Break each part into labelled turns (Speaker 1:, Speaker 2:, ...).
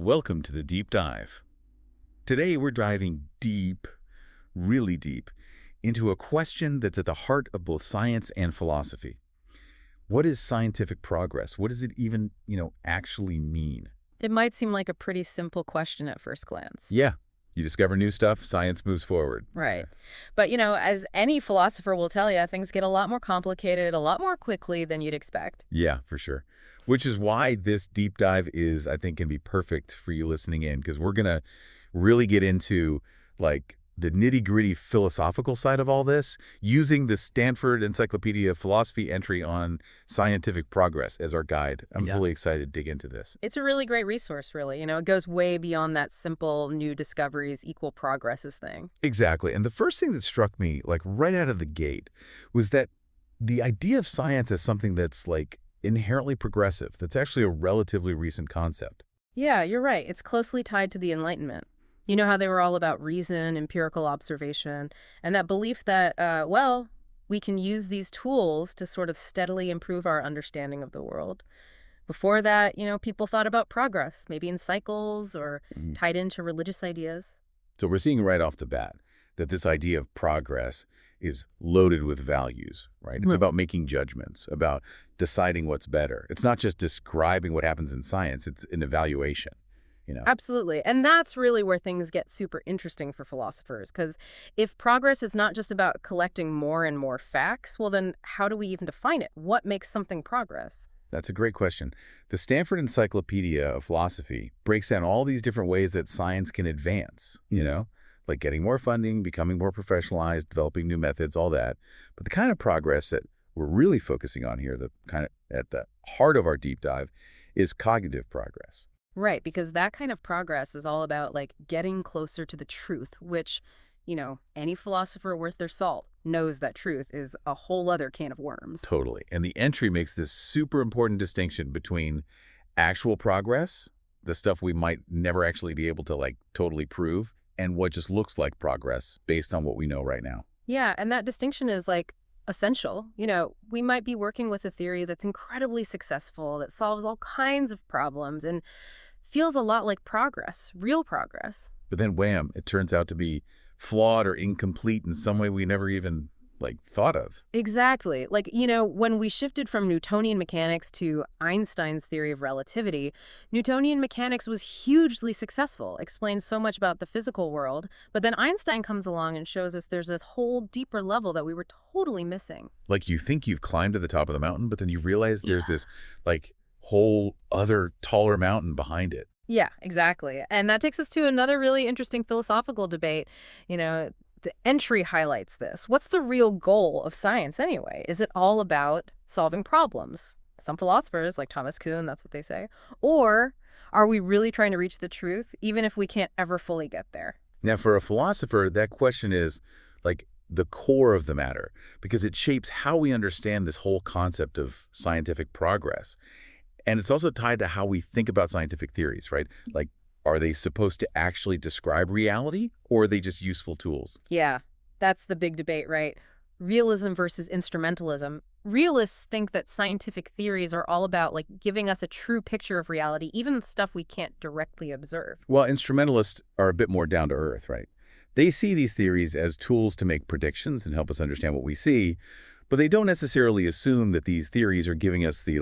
Speaker 1: Welcome to the Deep Dive. Today we're diving deep, really deep, into a question that's at the heart of both science and philosophy. What is scientific progress? What does it even, actually mean?
Speaker 2: It might seem like a pretty simple question at first glance.
Speaker 1: Yeah, you discover new stuff, science moves forward.
Speaker 2: Right. But, as any philosopher will tell you, things get a lot more complicated, a lot more quickly than you'd expect.
Speaker 1: Yeah, for sure. Which is why this deep dive is, I think, can be perfect for you listening in, because we're going to really get into the nitty-gritty philosophical side of all this using the Stanford Encyclopedia of Philosophy entry on scientific progress as our guide. I'm
Speaker 2: Yeah.
Speaker 1: really excited to dig into this.
Speaker 2: It's a really great resource, really. It goes way beyond that simple new discoveries equal progresses thing.
Speaker 1: Exactly. And the first thing that struck me, right out of the gate, was that the idea of science as something that's inherently progressive, that's actually a relatively recent concept.
Speaker 2: Yeah, you're right. It's closely tied to the Enlightenment. You know how they were all about reason, empirical observation, and that belief that, we can use these tools to sort of steadily improve our understanding of the world. Before that, people thought about progress, maybe in cycles or
Speaker 1: Mhm.
Speaker 2: tied into religious ideas.
Speaker 1: So we're seeing right off the bat that this idea of progress is loaded with values, right? It's
Speaker 2: Right.
Speaker 1: about making judgments, about deciding what's better. It's not just describing what happens in science, it's an evaluation.
Speaker 2: Absolutely. And that's really where things get super interesting for philosophers, because if progress is not just about collecting more and more facts, well, then how do we even define it? What makes something progress?
Speaker 1: That's a great question. The Stanford Encyclopedia of Philosophy breaks down all these different ways that science can advance, like getting more funding, becoming more professionalized, developing new methods, all that. But the kind of progress that we're really focusing on here, the kind of at the heart of our deep dive, is cognitive progress.
Speaker 2: Right, because that kind of progress is all about getting closer to the truth, which, any philosopher worth their salt knows that truth is a whole other can of worms.
Speaker 1: Totally. And the entry makes this super important distinction between actual progress, the stuff we might never actually be able to totally prove, and what just looks like progress based on what we know right now.
Speaker 2: Yeah, and that distinction is essential. We might be working with a theory that's incredibly successful, that solves all kinds of problems and feels a lot like progress, real progress.
Speaker 1: But then wham, it turns out to be flawed or incomplete in some way we never even thought of.
Speaker 2: Exactly. When we shifted from Newtonian mechanics to Einstein's theory of relativity, Newtonian mechanics was hugely successful, explains so much about the physical world, but then Einstein comes along and shows us there's this whole deeper level that we were totally missing.
Speaker 1: Like you think you've climbed to the top of the mountain, but then you realize there's this whole other taller mountain behind it.
Speaker 2: Yeah, exactly. And that takes us to another really interesting philosophical debate. You know, the entry highlights this. What's the real goal of science anyway? Is it all about solving problems? Some philosophers, like Thomas Kuhn, that's what they say. Or are we really trying to reach the truth, even if we can't ever fully get there?
Speaker 1: Now, for a philosopher, that question is the core of the matter because it shapes how we understand this whole concept of scientific progress. And it's also tied to how we think about scientific theories, right? Are they supposed to actually describe reality or are they just useful tools?
Speaker 2: Yeah, that's the big debate, right? Realism versus instrumentalism. Realists think that scientific theories are all about giving us a true picture of reality, even the stuff we can't directly observe.
Speaker 1: Well, instrumentalists are a bit more down to earth, right? They see these theories as tools to make predictions and help us understand what we see, but they don't necessarily assume that these theories are giving us the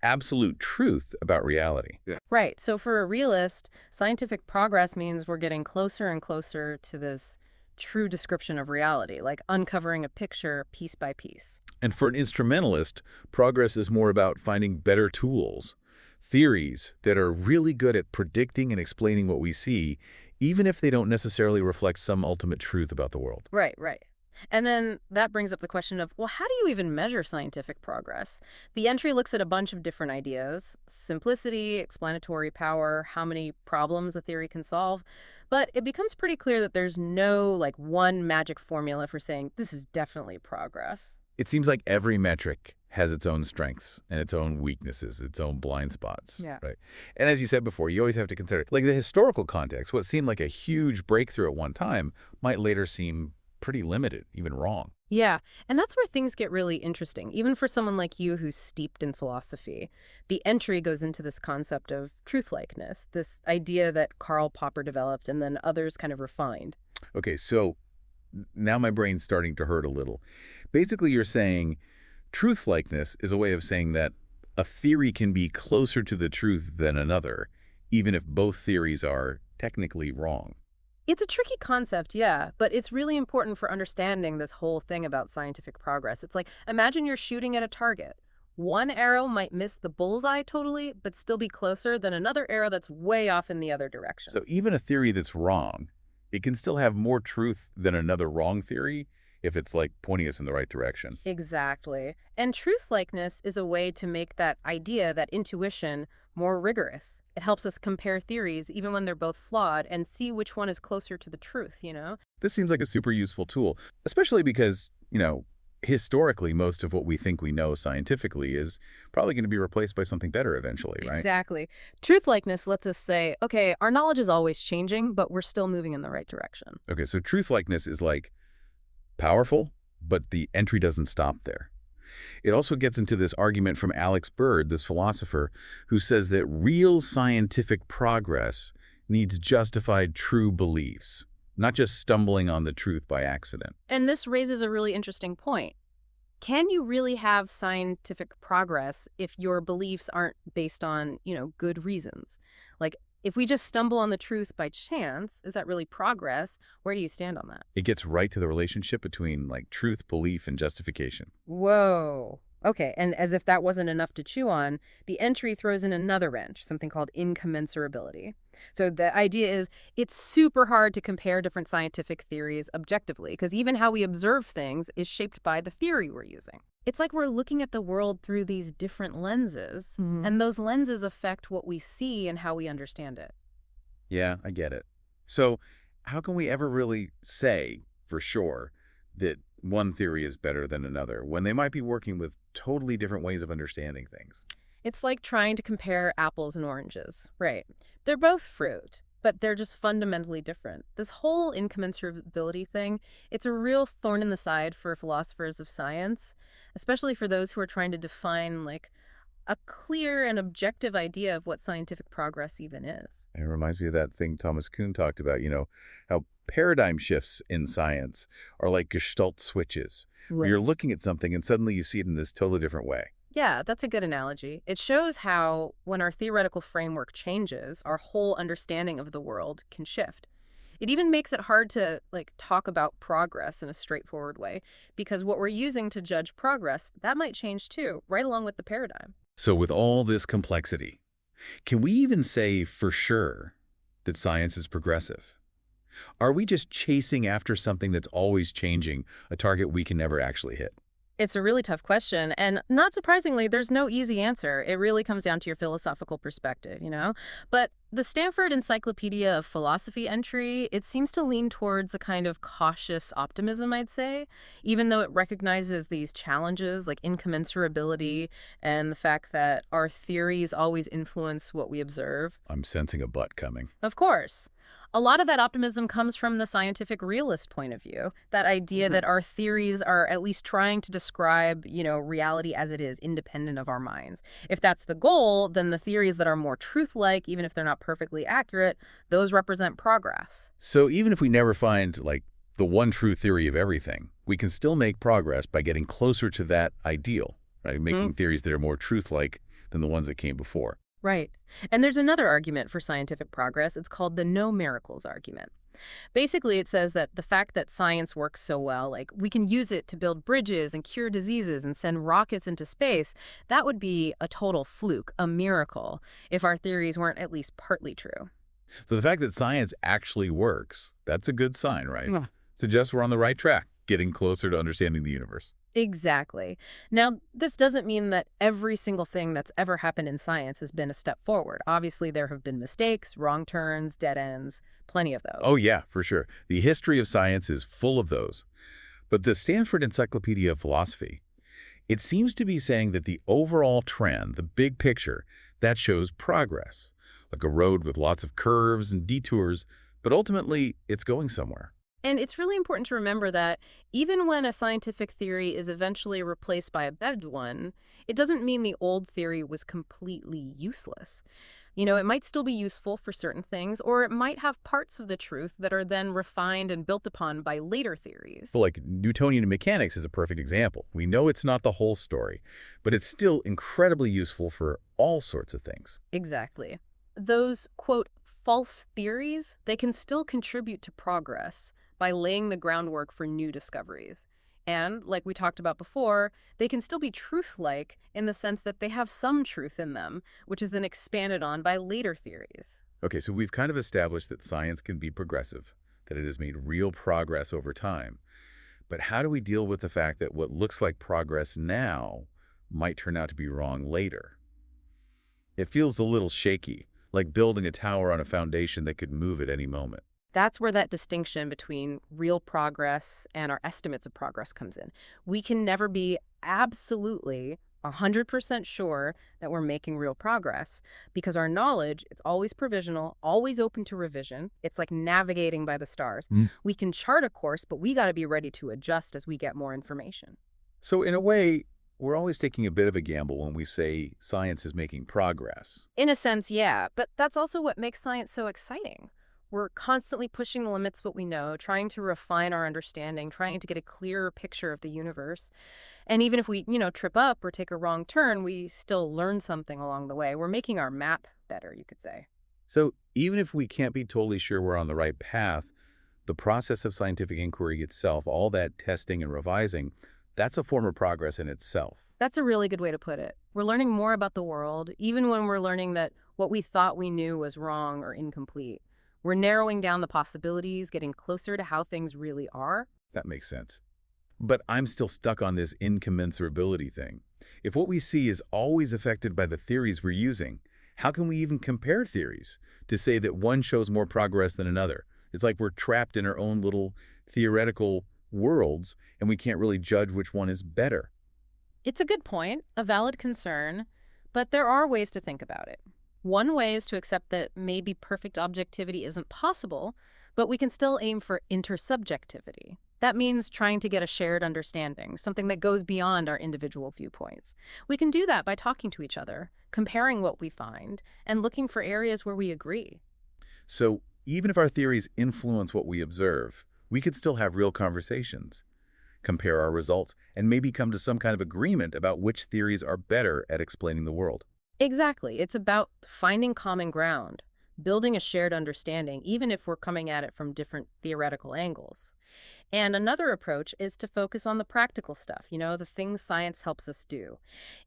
Speaker 1: absolute truth about reality. Yeah.
Speaker 2: Right. So for a realist, scientific progress means we're getting closer and closer to this true description of reality, like uncovering a picture piece by piece.
Speaker 1: And for an instrumentalist, progress is more about finding better tools, theories that are really good at predicting and explaining what we see, even if they don't necessarily reflect some ultimate truth about the world.
Speaker 2: Right, right. And then that brings up the question of, well, how do you even measure scientific progress? The entry looks at a bunch of different ideas: simplicity, explanatory power, how many problems a theory can solve. But it becomes pretty clear that there's no one magic formula for saying this is definitely progress.
Speaker 1: It seems like every metric has its own strengths and its own weaknesses, its own blind spots,
Speaker 2: Yeah.
Speaker 1: right? And as you said before, you always have to consider the historical context. What seemed like a huge breakthrough at one time might later seem pretty limited, even wrong.
Speaker 2: Yeah, and that's where things get really interesting, even for someone like you who's steeped in philosophy. The entry goes into this concept of truth-likeness, this idea that Karl Popper developed and then others kind of refined.
Speaker 1: Okay, so now my brain's starting to hurt a little. Basically, you're saying truth-likeness is a way of saying that a theory can be closer to the truth than another, even if both theories are technically wrong.
Speaker 2: It's a tricky concept, yeah, but it's really important for understanding this whole thing about scientific progress. It's like, imagine you're shooting at a target. One arrow might miss the bullseye totally, but still be closer than another arrow that's way off in the other direction.
Speaker 1: So even a theory that's wrong, it can still have more truth than another wrong theory if it's like pointing us in the right direction.
Speaker 2: Exactly. And truth-likeness is a way to make that idea, that intuition, more rigorous. It helps us compare theories, even when they're both flawed, and see which one is closer to the truth?
Speaker 1: This seems like a super useful tool, especially because, historically, most of what we think we know scientifically is probably going to be replaced by something better eventually, right?
Speaker 2: Exactly. Truth-likeness lets us say, okay, our knowledge is always changing, but we're still moving in the right direction.
Speaker 1: Okay, so truth likeness is like powerful, but the entry doesn't stop there. It also gets into this argument from Alex Bird, this philosopher, who says that real scientific progress needs justified true beliefs, not just stumbling on the truth by accident.
Speaker 2: And this raises a really interesting point. Can you really have scientific progress if your beliefs aren't based on, good reasons? Like, if we just stumble on the truth by chance, is that really progress? Where do you stand on that?
Speaker 1: It gets right to the relationship between like truth, belief, and justification.
Speaker 2: Whoa. Okay, and as if that wasn't enough to chew on, the entry throws in another wrench, something called incommensurability. So the idea is it's super hard to compare different scientific theories objectively, because even how we observe things is shaped by the theory we're using. It's like we're looking at the world through these different lenses, and those lenses affect what we see and how we understand it.
Speaker 1: Yeah, I get it. So how can we ever really say for sure that one theory is better than another when they might be working with totally different ways of understanding things?
Speaker 2: It's like trying to compare apples and oranges. Right. They're both fruit, but they're just fundamentally different. This whole incommensurability thing, it's a real thorn in the side for philosophers of science, especially for those who are trying to define like a clear and objective idea of what scientific progress even is.
Speaker 1: It reminds me of that thing Thomas Kuhn talked about, how paradigm shifts in science are like gestalt switches, where you're
Speaker 2: Right.
Speaker 1: looking at something and suddenly you see it in this totally different way.
Speaker 2: Yeah, that's a good analogy. It shows how, when our theoretical framework changes, our whole understanding of the world can shift. It even makes it hard to talk about progress in a straightforward way because what we're using to judge progress, that might change too, right along with the paradigm.
Speaker 1: So with all this complexity, can we even say for sure that science is progressive? Are we just chasing after something that's always changing, a target we can never actually hit?
Speaker 2: It's a really tough question, and not surprisingly, there's no easy answer. It really comes down to your philosophical perspective? But the Stanford Encyclopedia of Philosophy entry, it seems to lean towards a kind of cautious optimism, I'd say, even though it recognizes these challenges like incommensurability and the fact that our theories always influence what we observe.
Speaker 1: I'm sensing a but coming.
Speaker 2: Of course. A lot of that optimism comes from the scientific realist point of view, that idea that our theories are at least trying to describe, reality as it is, independent of our minds. If that's the goal, then the theories that are more truth-like, even if they're not perfectly accurate, those represent progress.
Speaker 1: So even if we never find, like, the one true theory of everything, we can still make progress by getting closer to that ideal, right? Making theories that are more truth-like than the ones that came before.
Speaker 2: Right. And there's another argument for scientific progress. It's called the no miracles argument. Basically, it says that the fact that science works so well, like we can use it to build bridges and cure diseases and send rockets into space, that would be a total fluke, a miracle, if our theories weren't at least partly true.
Speaker 1: So the fact that science actually works, that's a good sign, right?
Speaker 2: Yeah.
Speaker 1: Suggests we're on the right track, getting closer to understanding the universe.
Speaker 2: Exactly. Now, this doesn't mean that every single thing that's ever happened in science has been a step forward. Obviously, there have been mistakes, wrong turns, dead ends, plenty of those.
Speaker 1: Oh yeah, for sure. The history of science is full of those. But the Stanford Encyclopedia of Philosophy, it seems to be saying that the overall trend, the big picture, that shows progress, like a road with lots of curves and detours, but ultimately it's going somewhere.
Speaker 2: And it's really important to remember that even when a scientific theory is eventually replaced by a better one, it doesn't mean the old theory was completely useless. It might still be useful for certain things, or it might have parts of the truth that are then refined and built upon by later theories.
Speaker 1: But like Newtonian mechanics is a perfect example. We know it's not the whole story, but it's still incredibly useful for all sorts of things.
Speaker 2: Exactly. Those, quote, false theories, they can still contribute to progress by laying the groundwork for new discoveries. And, like we talked about before, they can still be truth-like in the sense that they have some truth in them, which is then expanded on by later theories.
Speaker 1: Okay, so we've kind of established that science can be progressive, that it has made real progress over time. But how do we deal with the fact that what looks like progress now might turn out to be wrong later? It feels a little shaky, like building a tower on a foundation that could move at any moment.
Speaker 2: That's where that distinction between real progress and our estimates of progress comes in. We can never be absolutely 100% sure that we're making real progress because our knowledge, it's always provisional, always open to revision. It's like navigating by the stars.
Speaker 1: Mm.
Speaker 2: We can chart a course, but we got to be ready to adjust as we get more information.
Speaker 1: So in a way, we're always taking a bit of a gamble when we say science is making progress.
Speaker 2: In a sense, yeah, but that's also what makes science so exciting. We're constantly pushing the limits of what we know, trying to refine our understanding, trying to get a clearer picture of the universe. And even if we, trip up or take a wrong turn, we still learn something along the way. We're making our map better, you could say.
Speaker 1: So even if we can't be totally sure we're on the right path, the process of scientific inquiry itself, all that testing and revising, that's a form of progress in itself.
Speaker 2: That's a really good way to put it. We're learning more about the world, even when we're learning that what we thought we knew was wrong or incomplete. We're narrowing down the possibilities, getting closer to how things really are.
Speaker 1: That makes sense. But I'm still stuck on this incommensurability thing. If what we see is always affected by the theories we're using, how can we even compare theories to say that one shows more progress than another? It's like we're trapped in our own little theoretical worlds, and we can't really judge which one is better.
Speaker 2: It's a good point, a valid concern, but there are ways to think about it. One way is to accept that maybe perfect objectivity isn't possible, but we can still aim for intersubjectivity. That means trying to get a shared understanding, something that goes beyond our individual viewpoints. We can do that by talking to each other, comparing what we find, and looking for areas where we agree.
Speaker 1: So even if our theories influence what we observe, we could still have real conversations, compare our results, and maybe come to some kind of agreement about which theories are better at explaining the world.
Speaker 2: Exactly. It's about finding common ground, building a shared understanding, even if we're coming at it from different theoretical angles. And another approach is to focus on the practical stuff, the things science helps us do.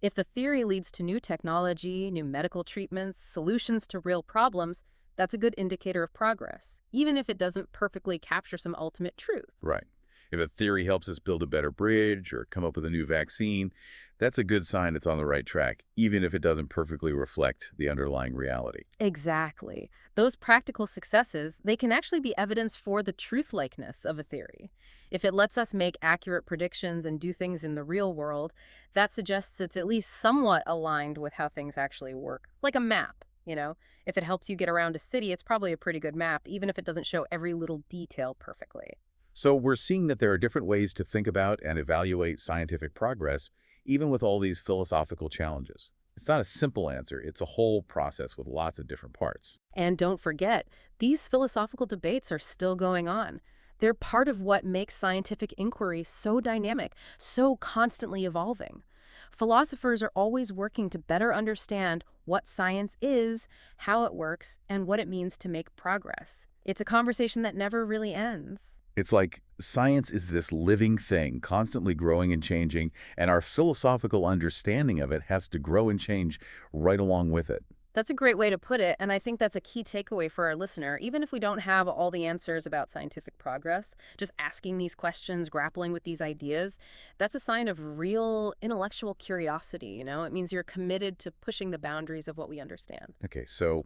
Speaker 2: If the theory leads to new technology, new medical treatments, solutions to real problems, that's a good indicator of progress, even if it doesn't perfectly capture some ultimate truth.
Speaker 1: Right. If a theory helps us build a better bridge or come up with a new vaccine, that's a good sign it's on the right track, even if it doesn't perfectly reflect the underlying reality.
Speaker 2: Exactly. Those practical successes, they can actually be evidence for the truth-likeness of a theory. If it lets us make accurate predictions and do things in the real world, that suggests it's at least somewhat aligned with how things actually work. Like a map. If it helps you get around a city, it's probably a pretty good map, even if it doesn't show every little detail perfectly.
Speaker 1: So we're seeing that there are different ways to think about and evaluate scientific progress, even with all these philosophical challenges. It's not a simple answer. It's a whole process with lots of different parts.
Speaker 2: And don't forget, these philosophical debates are still going on. They're part of what makes scientific inquiry so dynamic, so constantly evolving. Philosophers are always working to better understand what science is, how it works, and what it means to make progress. It's a conversation that never really ends.
Speaker 1: It's like science is this living thing, constantly growing and changing, and our philosophical understanding of it has to grow and change right along with it.
Speaker 2: That's a great way to put it, and I think that's a key takeaway for our listener. Even if we don't have all the answers about scientific progress, just asking these questions, grappling with these ideas, that's a sign of real intellectual curiosity. It means you're committed to pushing the boundaries of what we understand.
Speaker 1: Okay, so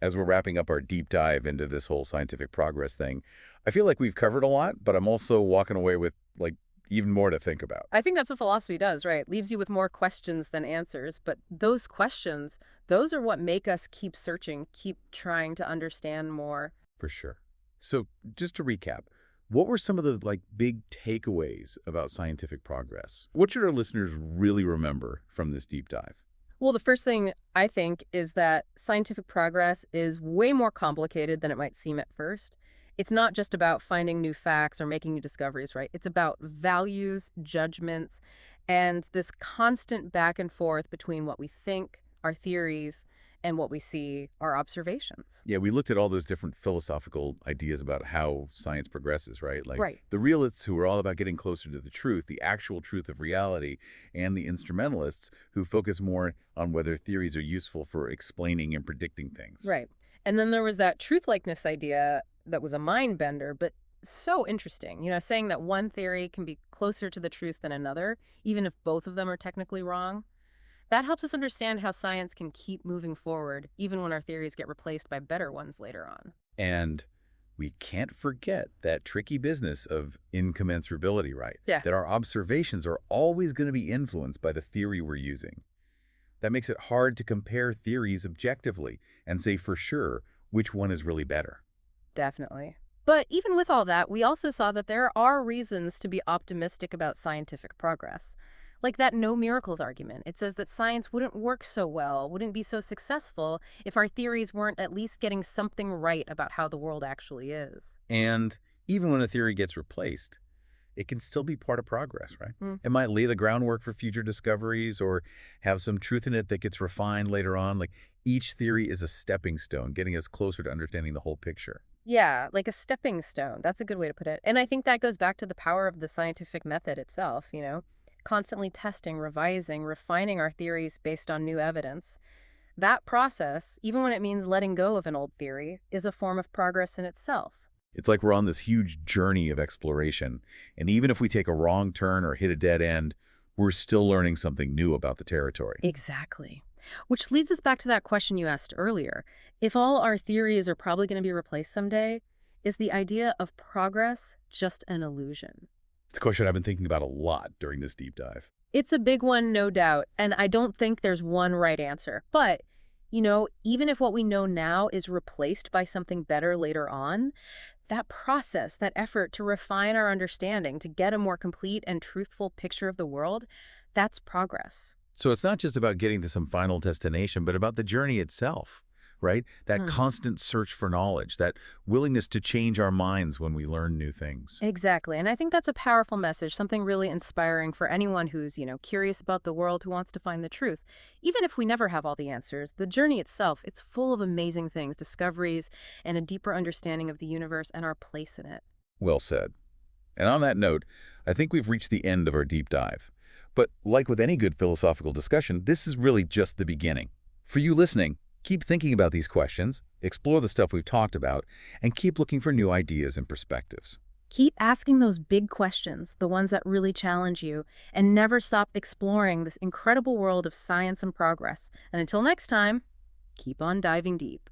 Speaker 1: as we're wrapping up our deep dive into this whole scientific progress thing, I feel like we've covered a lot, but I'm also walking away with, like, even more to think about.
Speaker 2: I think that's what philosophy does, right? Leaves you with more questions than answers. But those questions, those are what make us keep searching, keep trying to understand more.
Speaker 1: For sure. So just to recap, What were some of the big takeaways about scientific progress? What should our listeners really remember from this deep dive?
Speaker 2: Well, the first thing I think is that scientific progress is way more complicated than it might seem at first. It's not just about finding new facts or making new discoveries, right? It's about values, judgments, and this constant back and forth between what we think, our theories, and what we see, our observations.
Speaker 1: Yeah, we looked at all those different philosophical ideas about how science progresses, right? Like
Speaker 2: Right.
Speaker 1: the realists who are all about getting closer to the truth, the actual truth of reality, and the instrumentalists who focus more on whether theories are useful for explaining and predicting things.
Speaker 2: Right. And then there was that truth likeness idea that was a mind bender, but so interesting. Saying that one theory can be closer to the truth than another, even if both of them are technically wrong. That helps us understand how science can keep moving forward, even when our theories get replaced by better ones later on.
Speaker 1: And we can't forget that tricky business of incommensurability, right?
Speaker 2: Yeah.
Speaker 1: That our observations are always going to be influenced by the theory we're using. That makes it hard to compare theories objectively and say for sure which one is really better.
Speaker 2: Definitely. But even with all that, we also saw that there are reasons to be optimistic about scientific progress. Like that no miracles argument. It says that science wouldn't work so well, wouldn't be so successful if our theories weren't at least getting something right about how the world actually is.
Speaker 1: And even when a theory gets replaced, it can still be part of progress, right?
Speaker 2: Hmm.
Speaker 1: It might lay the groundwork for future discoveries or have some truth in it that gets refined later on. Like each theory is a stepping stone, getting us closer to understanding the whole picture.
Speaker 2: Yeah, like a stepping stone. That's a good way to put it. And I think that goes back to the power of the scientific method itself. Constantly testing, revising, refining our theories based on new evidence. That process, even when it means letting go of an old theory, is a form of progress in itself.
Speaker 1: It's like we're on this huge journey of exploration. And even if we take a wrong turn or hit a dead end, we're still learning something new about the territory.
Speaker 2: Exactly. Which leads us back to that question you asked earlier. If all our theories are probably going to be replaced someday, is the idea of progress just an illusion?
Speaker 1: It's a question I've been thinking about a lot during this deep dive.
Speaker 2: It's a big one, no doubt, and I don't think there's one right answer. But, even if what we know now is replaced by something better later on, that process, that effort to refine our understanding, to get a more complete and truthful picture of the world, that's progress.
Speaker 1: So it's not just about getting to some final destination, but about the journey itself, right? That
Speaker 2: Hmm.
Speaker 1: constant search for knowledge, that willingness to change our minds when we learn new things.
Speaker 2: Exactly. And I think that's a powerful message, something really inspiring for anyone who's curious about the world, who wants to find the truth. Even if we never have all the answers, the journey itself, it's full of amazing things, discoveries, and a deeper understanding of the universe and our place in it.
Speaker 1: Well said. And on that note, I think we've reached the end of our deep dive. But like with any good philosophical discussion, this is really just the beginning. For you listening, keep thinking about these questions, explore the stuff we've talked about, and keep looking for new ideas and perspectives.
Speaker 2: Keep asking those big questions, the ones that really challenge you, and never stop exploring this incredible world of science and progress. And until next time, keep on diving deep.